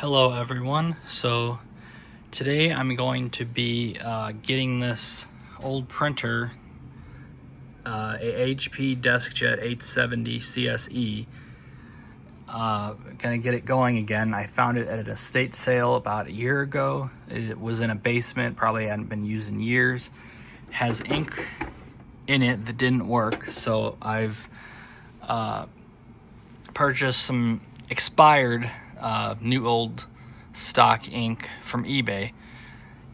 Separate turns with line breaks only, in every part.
Hello everyone. So today I'm going to be getting this old printer, a HP DeskJet 870 CSE. Gonna get it going again. I found it at an estate sale about a year ago. It was in a basement, probably hadn't been used in years. It has ink in it that didn't work, so I've purchased some expired new old stock ink from eBay,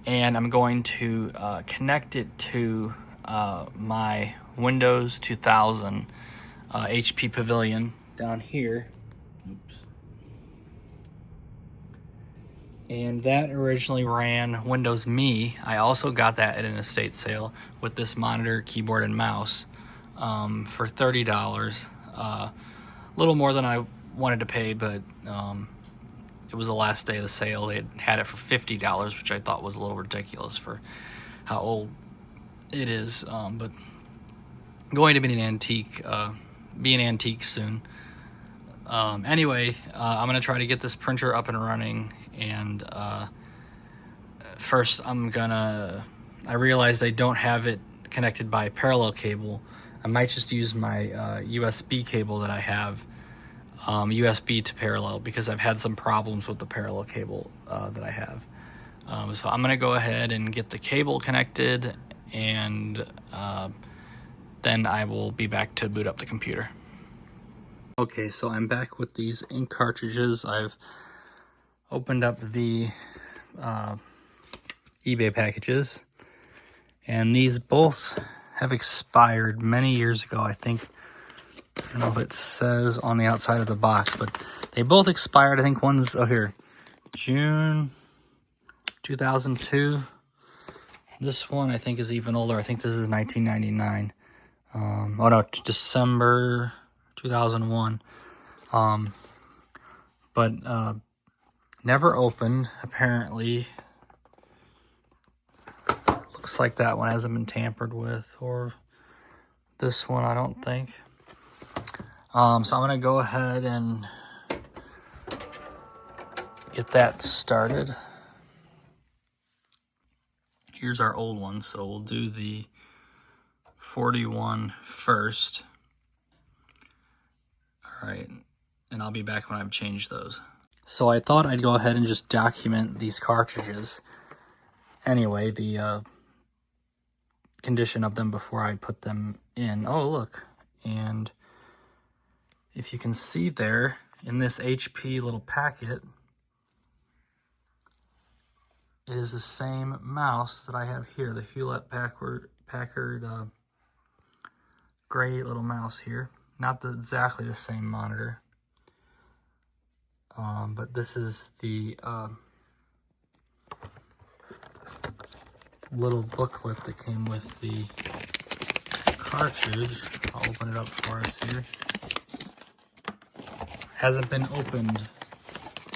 and I'm going to connect it to my Windows 2000 HP Pavilion down here. Oops. And that originally ran Windows Me. I also got that at an estate sale with this monitor, keyboard, and mouse for $30. A little more than I wanted to pay, but it was the last day of the sale. They had it for $50, which I thought was a little ridiculous for how old it is. But going to be an antique soon. Anyway, I'm gonna try to get this printer up and running, and first I realized I don't have it connected by parallel cable. I might just use my USB cable that I have, USB to parallel, because I've had some problems with the parallel cable that I have. So I'm gonna go ahead and get the cable connected, and then I will be back to boot up the computer. Okay, so I'm back with these ink cartridges. I've opened up the eBay packages, and these both have expired many years ago. I think, I don't know if it says on the outside of the box, but they both expired. I think one's, oh here, June 2002. This one I think is even older. I think this is 1999. Oh no, December 2001. But never opened, apparently. Looks like that one hasn't been tampered with, or this one, I don't think. So I'm gonna go ahead and get that started. Here's our old one, so we'll do the 41 first. All right, and I'll be back when I've changed those. So I thought I'd go ahead and just document these cartridges. Anyway, the condition of them before I put them in. Oh, look, and if you can see there in this HP little packet, it is the same mouse that I have here, the Hewlett-Packard gray little mouse here. Not exactly the same monitor, but this is the little booklet that came with the cartridge. I'll open it up for us here. Hasn't been opened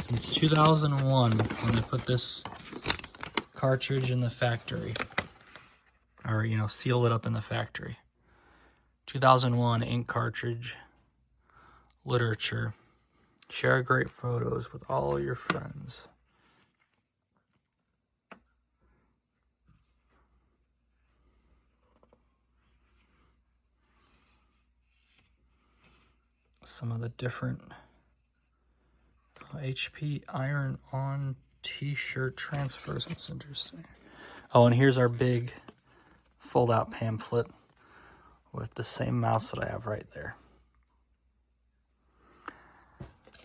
since 2001 when they put this cartridge in the factory, or sealed it up in the factory. 2001 ink cartridge, literature. Share great photos with all your friends. Some of the different HP iron-on t-shirt transfers. That's interesting. Oh, and here's our big fold-out pamphlet with the same mouse that I have right there.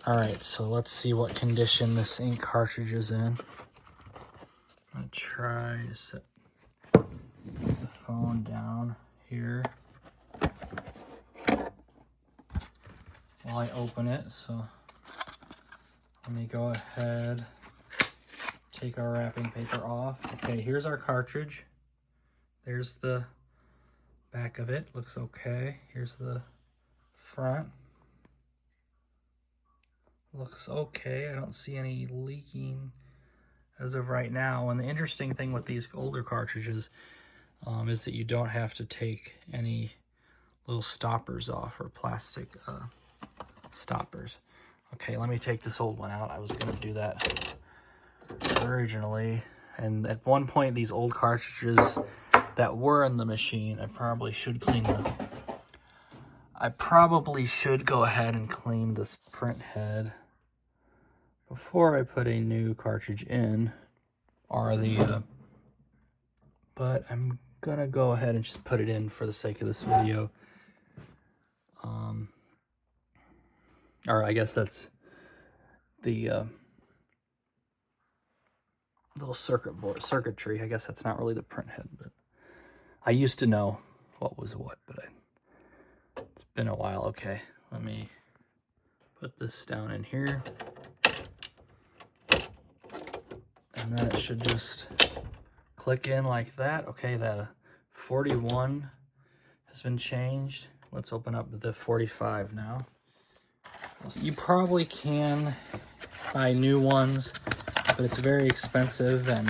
All right, so let's see what condition this ink cartridge is in. I'm gonna try to set the phone down here while I open it. So let me go ahead, take our wrapping paper off. Okay, here's our cartridge. There's the back of it, looks okay. Here's the front. Looks okay. I don't see any leaking as of right now. And the interesting thing with these older cartridges is that you don't have to take any little stoppers off, or plastic stoppers. Okay, let me take this old one out. I was gonna do that originally. And at one point, these old cartridges that were in the machine, I probably should go ahead and clean this print head before I put a new cartridge in, but I'm gonna go ahead and just put it in for the sake of this video. Or I guess that's the little circuitry. I guess that's not really the print head, but I used to know what was what, but it's been a while. Okay, let me put this down in here. And then it should just click in like that. Okay, the 41 has been changed. Let's open up the 45 now. You probably can buy new ones, but it's very expensive, and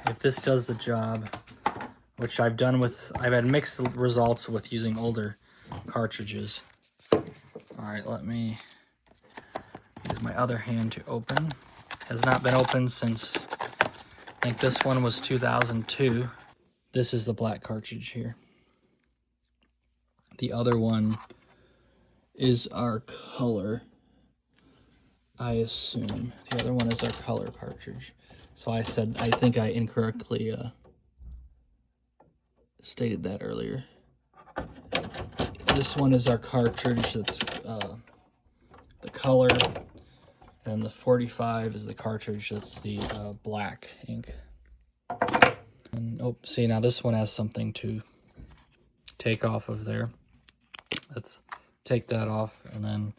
if this does the job, which I've had mixed results with using older cartridges. All right, let me use my other hand to open. Has not been opened since, I think this one was 2002. This is the black cartridge here. The other one is our color, I assume. The other one is our color cartridge. So I think I incorrectly stated that earlier. This one is our cartridge that's the color, and the 45 is the cartridge that's the black ink. And oh, see, now this one has something to take off of there. Let's take that off and then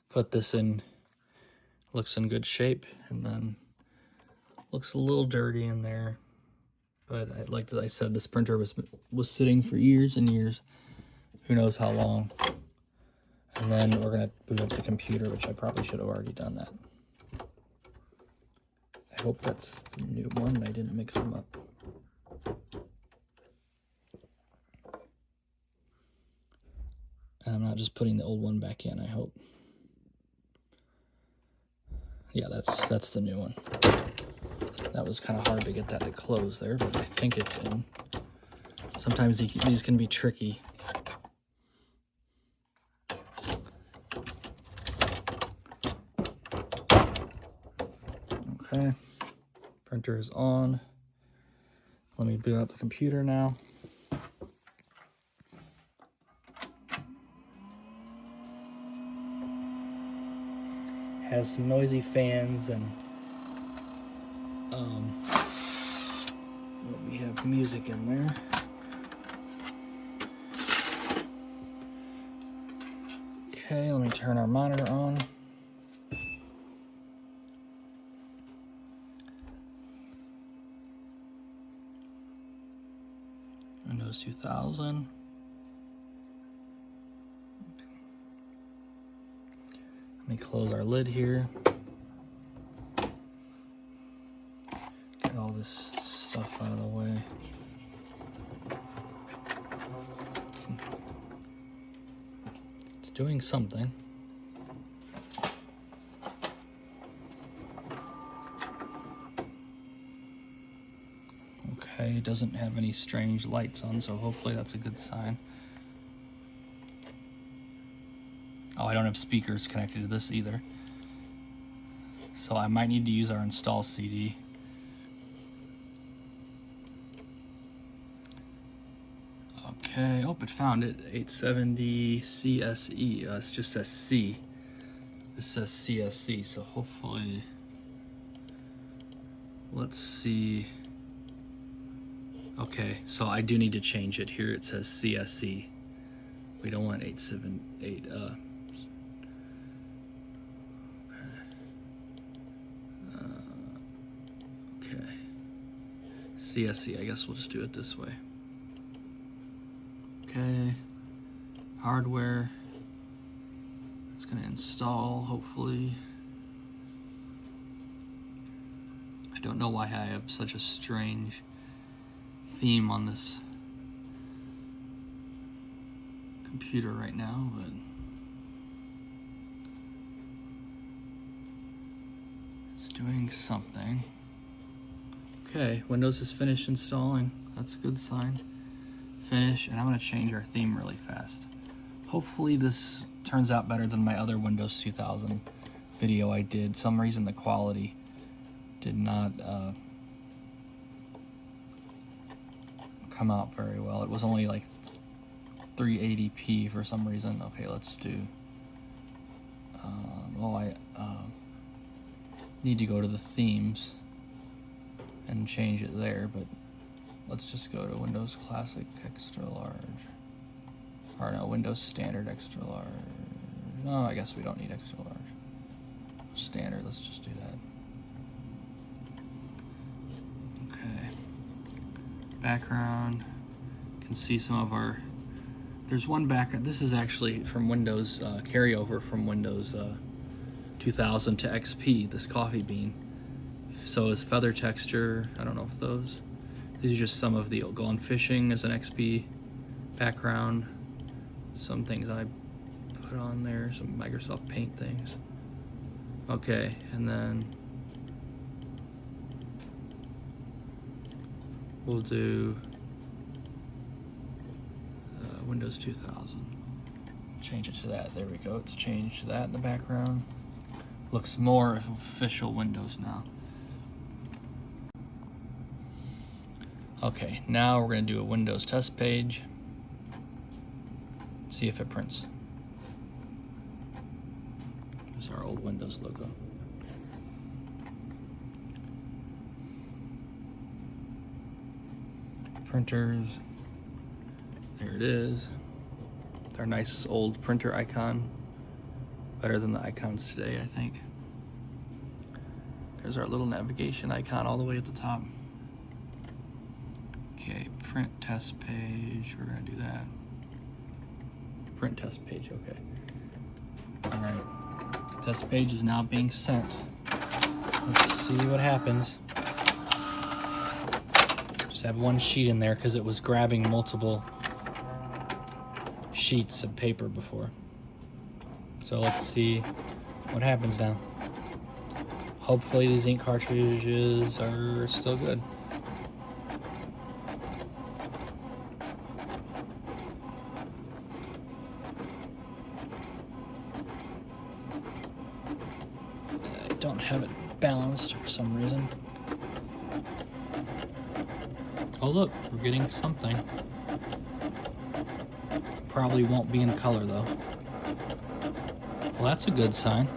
put this in. Looks in good shape, and then looks a little dirty in there. But like I said, this printer was sitting for years and years. Who knows how long. And then we're gonna boot up the computer, which I probably should have already done that. I hope that's the new one. I didn't mix them up. And I'm not just putting the old one back in, I hope. Yeah, that's the new one. That was kind of hard to get that to close there, but I think it's in. Sometimes these can be tricky. Okay, printer is on. Let me boot up the computer now. Has some noisy fans, and we have music in there. Okay, let me turn our monitor on. Windows 2000. Let me close our lid here. Get all this stuff out of the way. It's doing something. Okay, it doesn't have any strange lights on, so hopefully that's a good sign. Oh, I don't have speakers connected to this either. So I might need to use our install CD. Okay, oh, it found it. 870 CSE. It just says C. This says CSE, so hopefully, let's see. Okay, so I do need to change it here. It says CSE. We don't want 878. Okay. CSE, I guess we'll just do it this way. Okay. Hardware. It's gonna install, hopefully. I don't know why I have such a strange theme on this computer right now, but It's doing something. Okay, Windows is finished installing. That's a good sign. Finish, and I'm gonna change our theme really fast. Hopefully this turns out better than my other Windows 2000 video I did. Some reason the quality did not come out very well. It was only like 380p for some reason. Okay, let's do, I need to go to the themes and change it there, but let's just go to Windows Classic Extra Large. Or no, Windows Standard Extra Large. No, I guess we don't need Extra Large. Standard, let's just do that. Okay. Background. You can see some of our, there's one background. This is actually from Windows, carryover from Windows 2000 to XP, this coffee bean. So is feather texture. I don't know if these are just some of the Gone Fishing as an XP background. Some things I put on there, some Microsoft Paint things. Okay, and then we'll do Windows 2000. Change it to that. There we go. It's changed to that in the background. Looks more official Windows now. Okay, now we're going to do a Windows test page. See if it prints. There's our old Windows logo. Printers. There it is. Our nice old printer icon. Better than the icons today, I think. There's our little navigation icon all the way at the top. Okay, print test page. We're gonna do that. Print test page, okay. All right, test page is now being sent. Let's see what happens. Just have one sheet in there because it was grabbing multiple sheets of paper before. So let's see what happens now. Hopefully these ink cartridges are still good. I don't have it balanced for some reason. Oh look, we're getting something. Probably won't be in color though. Well, that's a good sign.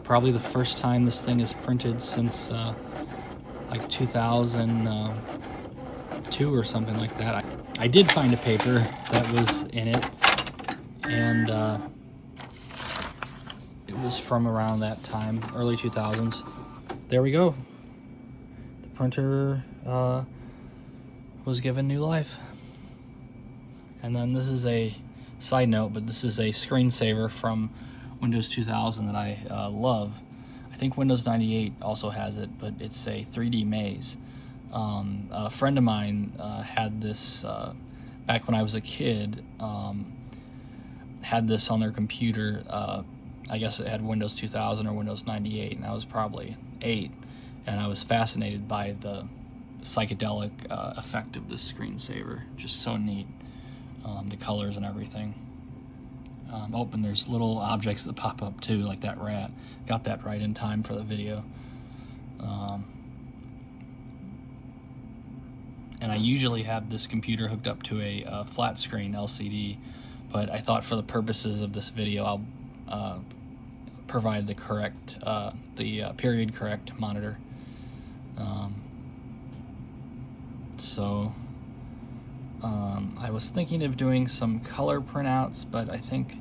Probably the first time this thing is printed since like 2002 or something like that. I did find a paper that was in it, and it was from around that time, early 2000s. There we go. The printer was given new life. And then this is a side note, but this is a screensaver from Windows 2000 that I love. I think Windows 98 also has it, but it's a 3D maze. A friend of mine had this back when I was a kid, had this on their computer. I guess it had Windows 2000 or Windows 98, and I was probably 8, and I was fascinated by the psychedelic effect of this screensaver. Just so neat. The colors and everything. Oh, and there's little objects that pop up too, like that rat. Got that right in time for the video. And I usually have this computer hooked up to a flat screen LCD, but I thought for the purposes of this video I'll provide the correct, period correct monitor. I was thinking of doing some color printouts, but I think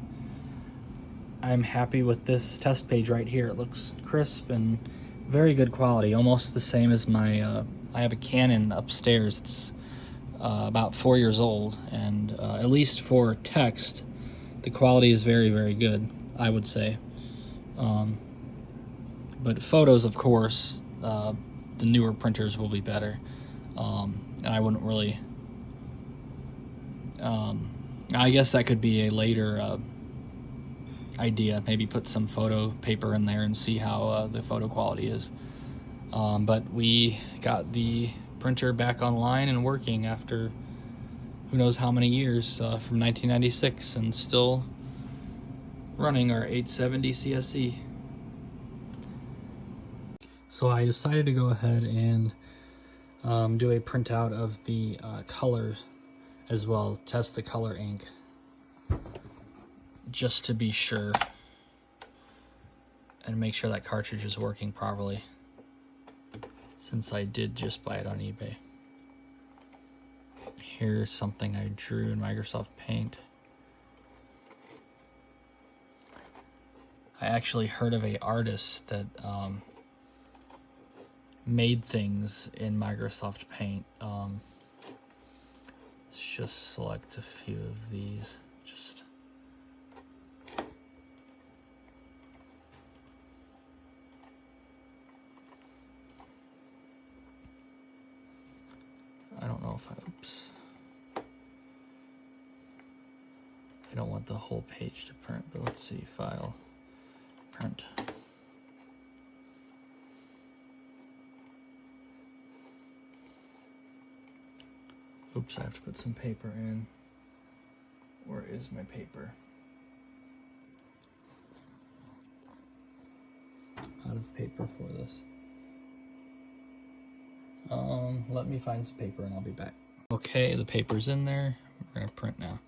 I'm happy with this test page right here. It looks crisp and very good quality, almost the same as my, I have a Canon upstairs. It's about 4 years old, and at least for text, the quality is very, very good, I would say. But photos, of course, the newer printers will be better. And I wouldn't really, I guess that could be a later idea. Maybe put some photo paper in there and see how the photo quality is. But we got the printer back online and working after who knows how many years, from 1996, and still running our 870 CSE. So I decided to go ahead and do a printout of the colors as well, test the color ink, just to be sure and make sure that cartridge is working properly, since I did just buy it on eBay. Here's something I drew in Microsoft Paint. I actually heard of an artist that made things in Microsoft Paint. Let's just select a few of these. I don't know if oops. I don't want the whole page to print, but let's see, file, print. Oops, I have to put some paper in. Where is my paper? Out of paper for this. Let me find some paper and I'll be back. Okay, the paper's in there. We're gonna print now.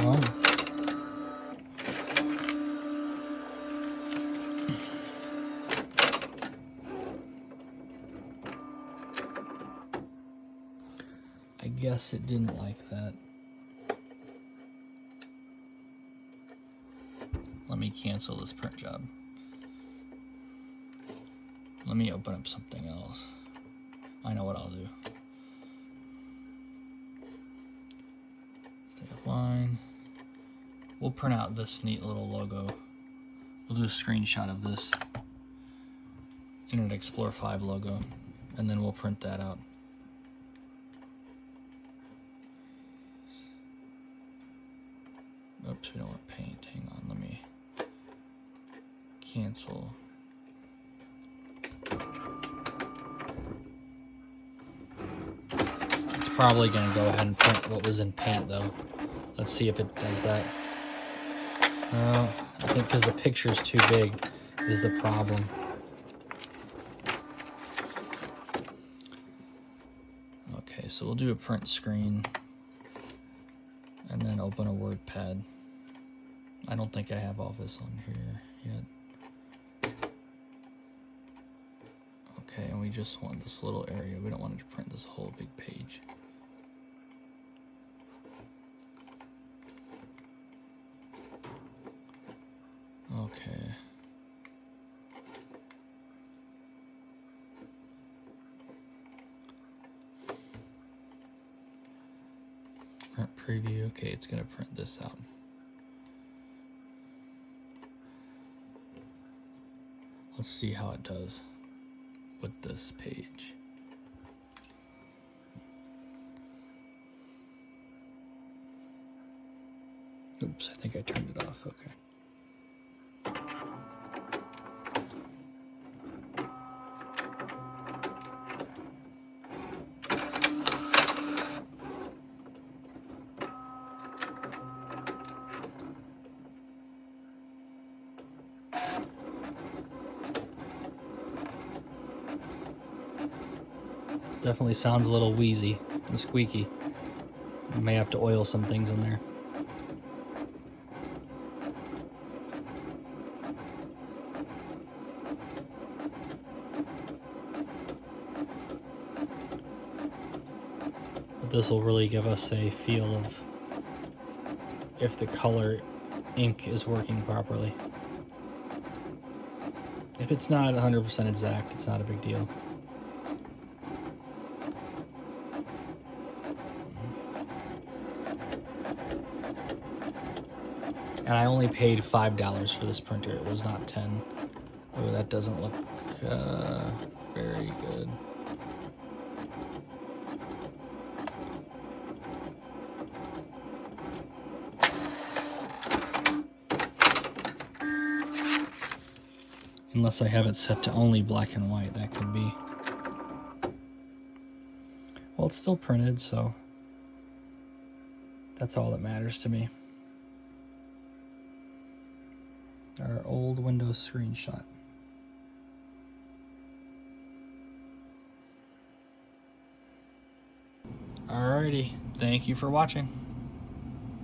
Well, I guess it didn't like that. Let me cancel this print job. Let me open up something else. I know what I'll do. Stay offline. We'll print out this neat little logo. We'll do a screenshot of this Internet Explorer 5 logo, and then we'll print that out. Oops, we don't want paint. Hang on, let me cancel. It's probably going to go ahead and print what was in paint though. Let's see if it does that. I think because the picture's too big is the problem. Okay, so we'll do a print screen and then open a WordPad. I don't think I have all this on here yet. Okay, and we just want this little area. We don't want it to print this whole big page. Okay. Print preview. Okay, it's gonna print this out. Let's see how it does with this page. Oops, I think I turned it off. Okay. Definitely sounds a little wheezy and squeaky. I may have to oil some things in there. But this will really give us a feel of if the color ink is working properly. If it's not 100% exact, it's not a big deal. And I only paid $5 for this printer. It was not 10. Oh, that doesn't look very good. Unless I have it set to only black and white, that could be. Well, it's still printed, so that's all that matters to me. Our old Windows screenshot. Alrighty, thank you for watching.